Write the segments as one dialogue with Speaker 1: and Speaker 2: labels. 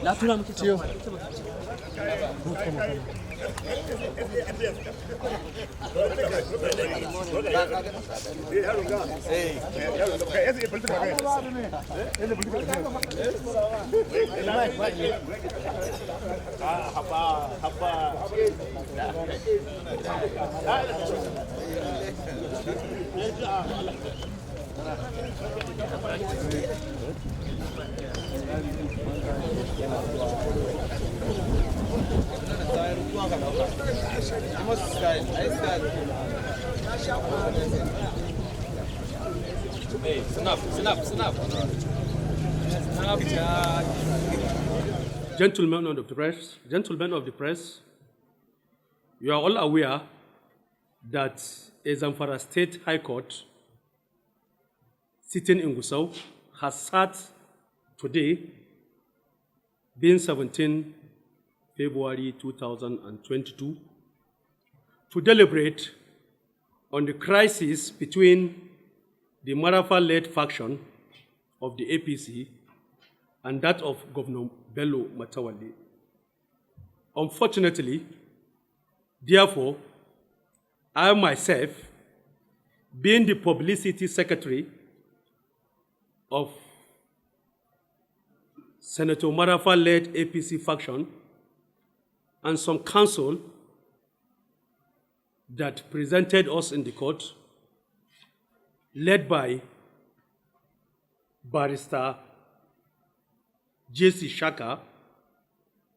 Speaker 1: لا تقول لهم كده.
Speaker 2: Gentlemen of the press, you are all aware that a Zamfara State High Court sitting in Gusau has sat today, being 17 February 2022, to deliberate on the crisis between the Marafa-led faction of the APC and that of Governor Bello Matawale. Unfortunately, therefore, I myself, being the publicity secretary of Senator Marafa-led APC faction and some counsel that presented us in the court, led by Barrister J.C. Shaka,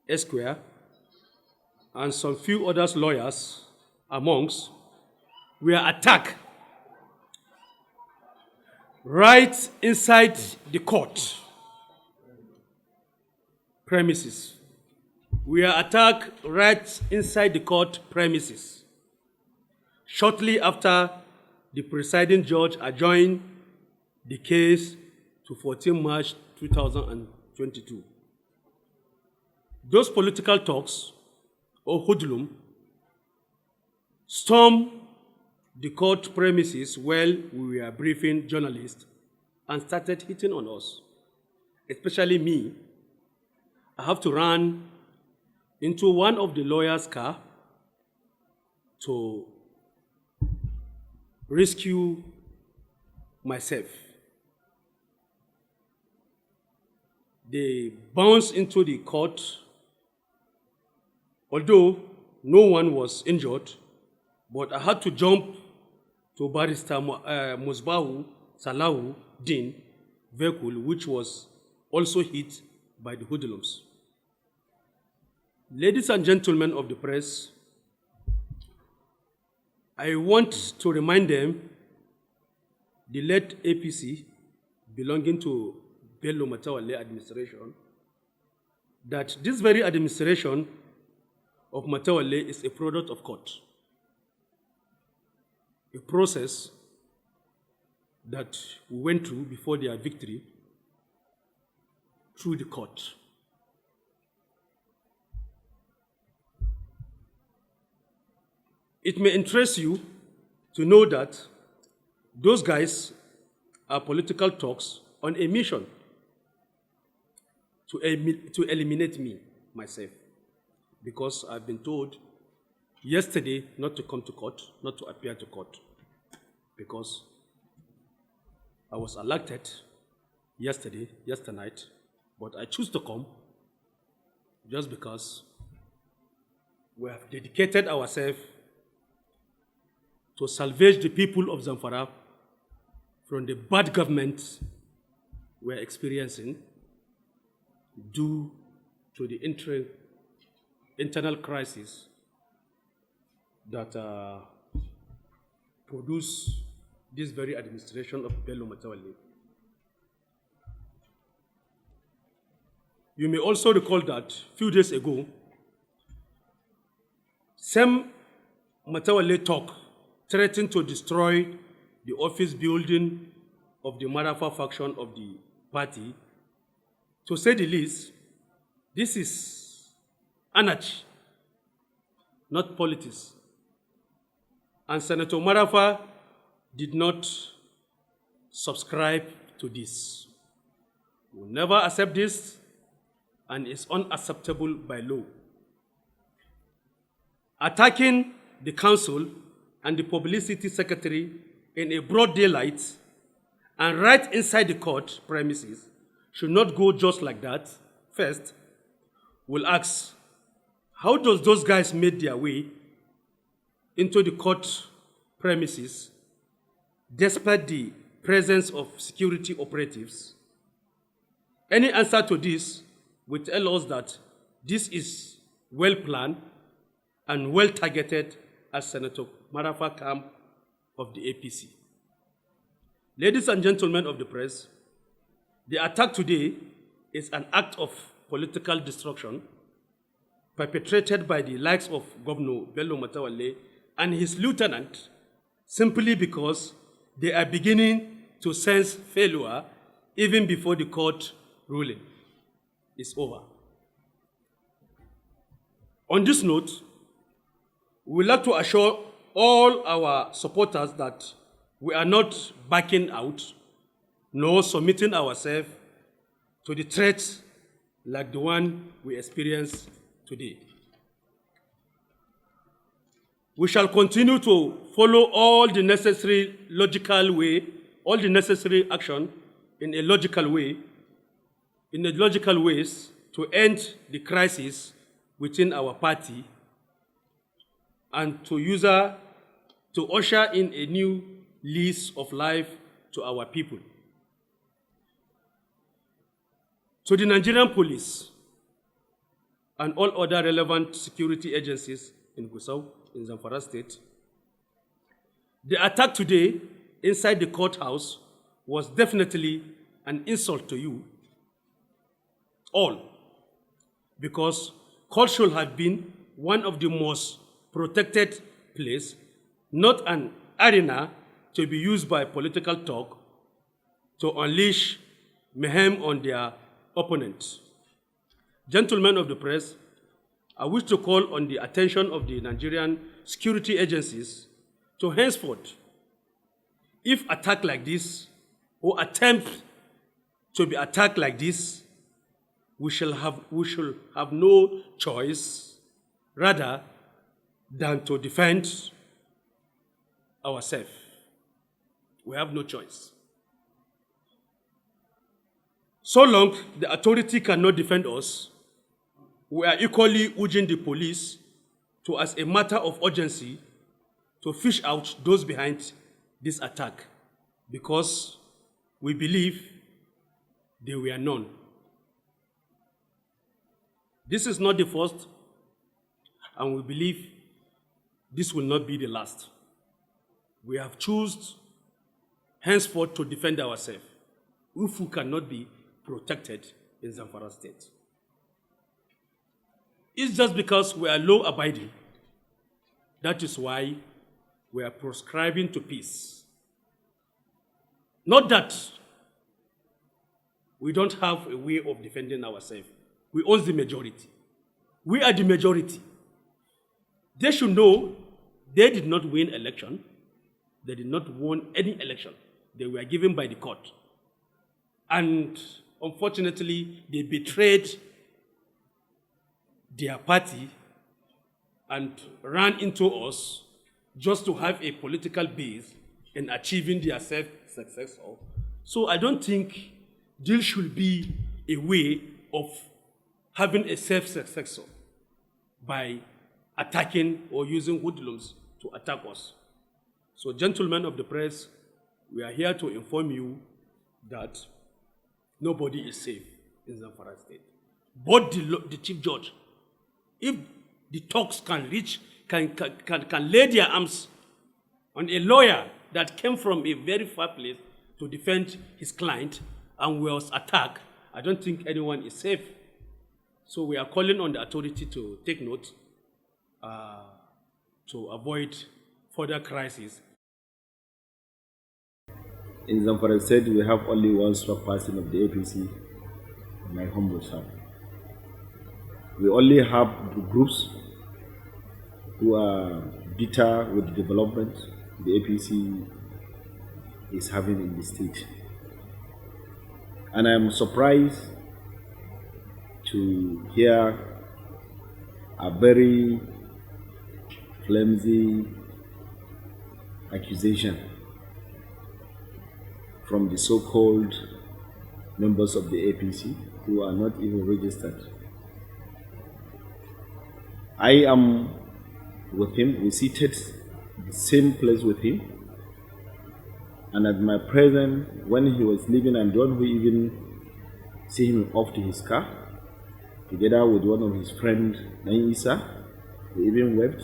Speaker 2: Esquire, and some few other lawyers amongst, were attacked right inside the court premises. We are attacked right inside the court premises. Shortly after the presiding judge adjourned the case to 14 March 2022. Those political talks, or hoodlum, stormed the court premises while we were briefing journalists and started hitting on us, especially me. I have to run into one of the lawyers' car to rescue myself. They bounced into the court. Although no one was injured, but I had to jump to Barrister Musbahu Salahu Din vehicle, which was also hit by the hoodlums. Ladies and gentlemen of the press, I want to remind them, the late APC belonging to Bello Matawale administration, that this very administration of Matawale is a product of court, a process that we went through before their victory through the court. It may interest you to know that those guys are political talks on a mission to eliminate me, myself, because I've been told yesterday not to come to court, not to appear to court, because I was elected yesterday night, but I choose to come just because we have dedicated ourselves to salvage the people of Zamfara from the bad government we're experiencing due to the internal crisis that produced this very administration of Bello Matawale. You may also recall that a few days ago, same Matawale talk threatened to destroy the office building of the Marafa faction of the party. To say the least, this is anarchy, not politics. And Senator Marafa did not subscribe to this. We will never accept this, and it's unacceptable by law. Attacking the council and the publicity secretary in a broad daylight and right inside the court premises should not go just like that. First, we'll ask, how does those guys make their way into the court premises despite the presence of security operatives? Any answer to this will tell us that this is well planned and well targeted, as Senator Marafa Camp of the APC. Ladies and gentlemen of the press, the attack today is an act of political destruction perpetrated by the likes of Governor Bello Matawalle and his lieutenant simply because they are beginning to sense failure even before the court ruling is over. On this note, we would like to assure all our supporters that we are not backing out nor submitting ourselves to the threats like the one we experience today. We shall continue to follow all the necessary action in logical ways to end the crisis within our party and to usher in a new lease of life to our people. To the Nigerian police and all other relevant security agencies in Gusau, in Zamfara State, the attack today inside the courthouse was definitely an insult to you all, because court should have been one of the most protected places, not an arena to be used by political talk to unleash mayhem on their opponents. Gentlemen of the press, I wish to call on the attention of the Nigerian security agencies to henceforth, if attacked like this or attempt to be attacked like this, we shall have no choice rather than to defend ourselves. We have no choice. So long the authority cannot defend us, we are equally urging the police to, as a matter of urgency, to fish out those behind this attack, because we believe they were none. This is not the first, and we believe this will not be the last. We have chosen henceforth to defend ourselves if we cannot be protected in Zamfara State. It's just because we are law-abiding. That is why we are prescribing to peace. Not that we don't have a way of defending ourselves. We own the majority. We are the majority. They should know they did not win election. They did not win any election. They were given by the court. And unfortunately, they betrayed their party and ran into us just to have a political base in achieving their self-success. So I don't think there should be a way of having a self-successor by attacking or using hoodlums to attack us. So, gentlemen of the press, we are here to inform you that nobody is safe in Zamfara State. But the chief judge, if the talks can lay their arms on a lawyer that came from a very far place to defend his client and was attacked, I don't think anyone is safe. So we are calling on the authority to take note to avoid further crises.
Speaker 1: In Zamfara State, we have only one strong person of the APC, my humble self. We only have groups who are bitter with the development the APC is having in the state. And I'm surprised to hear a very flimsy accusation from the so-called members of the APC who are not even registered. I am with him. We seated the same place with him. And at my presence, when he was leaving, I'm the one who even see him off to his car, together with one of his friends, Naisa. We even wept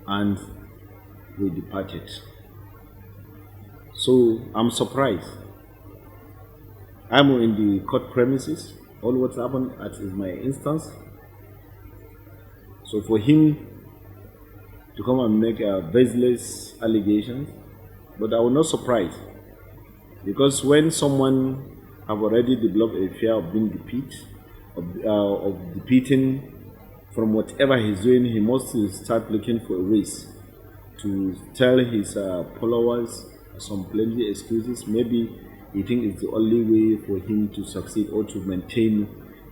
Speaker 1: and we departed. So I'm surprised. I'm in the court premises. All what's happened is my instance. So for him to come and make baseless allegations, but I was not surprised, because when someone have already developed a fear of being defeated, of defeating from whatever he's doing, he must start looking for ways to tell his followers some plenty excuses. Maybe he thinks it's the only way for him to succeed or to maintain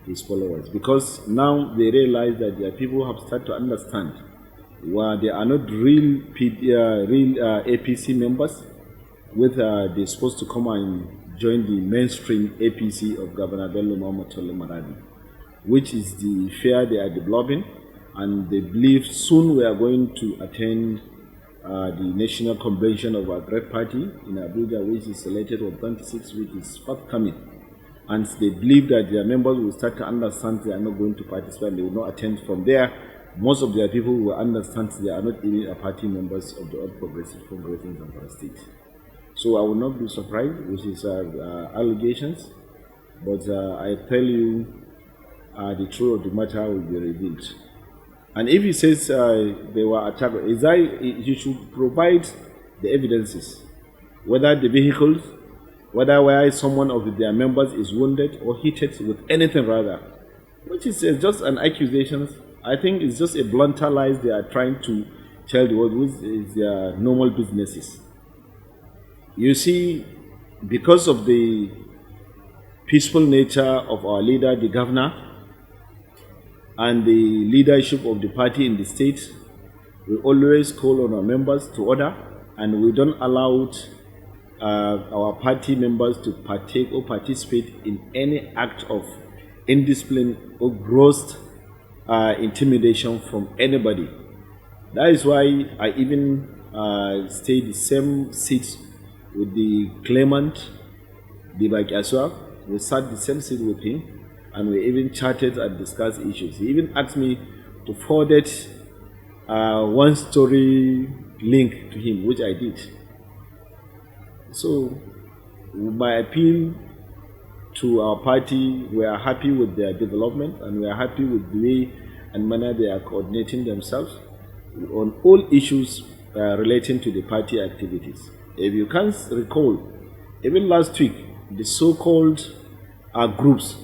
Speaker 1: his followers, because now they realize that their people have started to understand why they are not real APC members, they're supposed to come and join the mainstream APC of Governor Bello Mamatole Maradi, which is the fear they are developing, and they believe soon we are going to attend the National Convention of our great party in Abuja, which is selected on 26, which is forthcoming. And they believe that their members will start to understand they are not going to participate, they will not attend. From there, most of their people will understand they are not even a party members of the All Progressive Congress in Zamfara State. So I will not be surprised with his allegations, but I tell you, the truth of the matter will be revealed. And if he says they were attacked, he should provide the evidences, whether the vehicles, whether where someone of their members is wounded or hit with anything rather, which is just an accusation. I think it's just a blunter lies they are trying to tell the world, which is their normal businesses. You see, because of the peaceful nature of our leader, the governor, and the leadership of the party in the state, we always call on our members to order, and we don't allow our party members to partake or participate in any act of indiscipline or gross intimidation from anybody. That is why I even stayed the same seat with the claimant, the Accusations. We sat the same seat with him, and we even chatted and discussed issues. He even asked me to forward one story link to him, which I did. So my appeal to our party, we are happy with their development, and we are happy with the way and manner they are coordinating themselves on all issues relating to the party activities. If you can recall, even last week, the so-called groups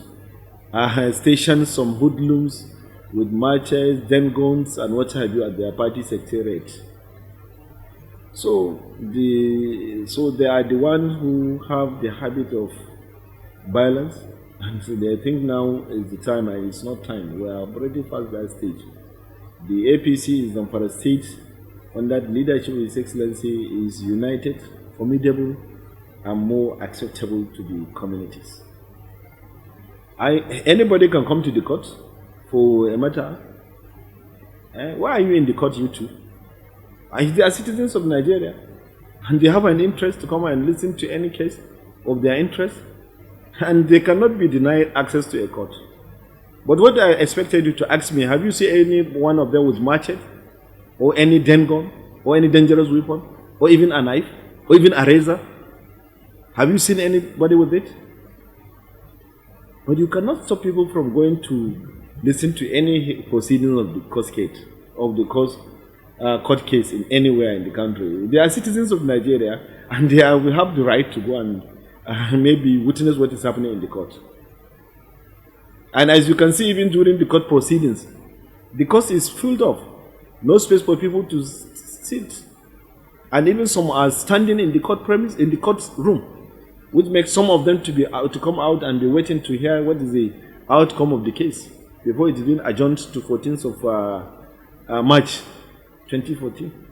Speaker 1: stationed some hoodlums with marches, guns, and what have you at their party secretariat. So they are the ones who have the habit of violence, and so they think now is the time, and it's not time. We are already past that stage. The APC is Zamfara State, under the leadership of His Excellency, is united, formidable, and more acceptable to the communities. Anybody can come to the court for a matter. Why are you in the court, you two? They are citizens of Nigeria, and they have an interest to come and listen to any case of their interest, and they cannot be denied access to a court. But what I expected you to ask me, have you seen any one of them with machete, or any gun, or any dangerous weapon, or even a knife, or even a razor? Have you seen anybody with it? But you cannot stop people from going to listen to any proceeding of the court case in anywhere in the country. They are citizens of Nigeria, and they will have the right to go and maybe witness what is happening in the court. And as you can see, even during the court proceedings, the court is filled up. No space for people to sit. And even some are standing in the court premise, in the court room. which makes some of them to be out, to come out and be waiting to hear what is the outcome of the case before it's been adjourned to 14th of March 2014.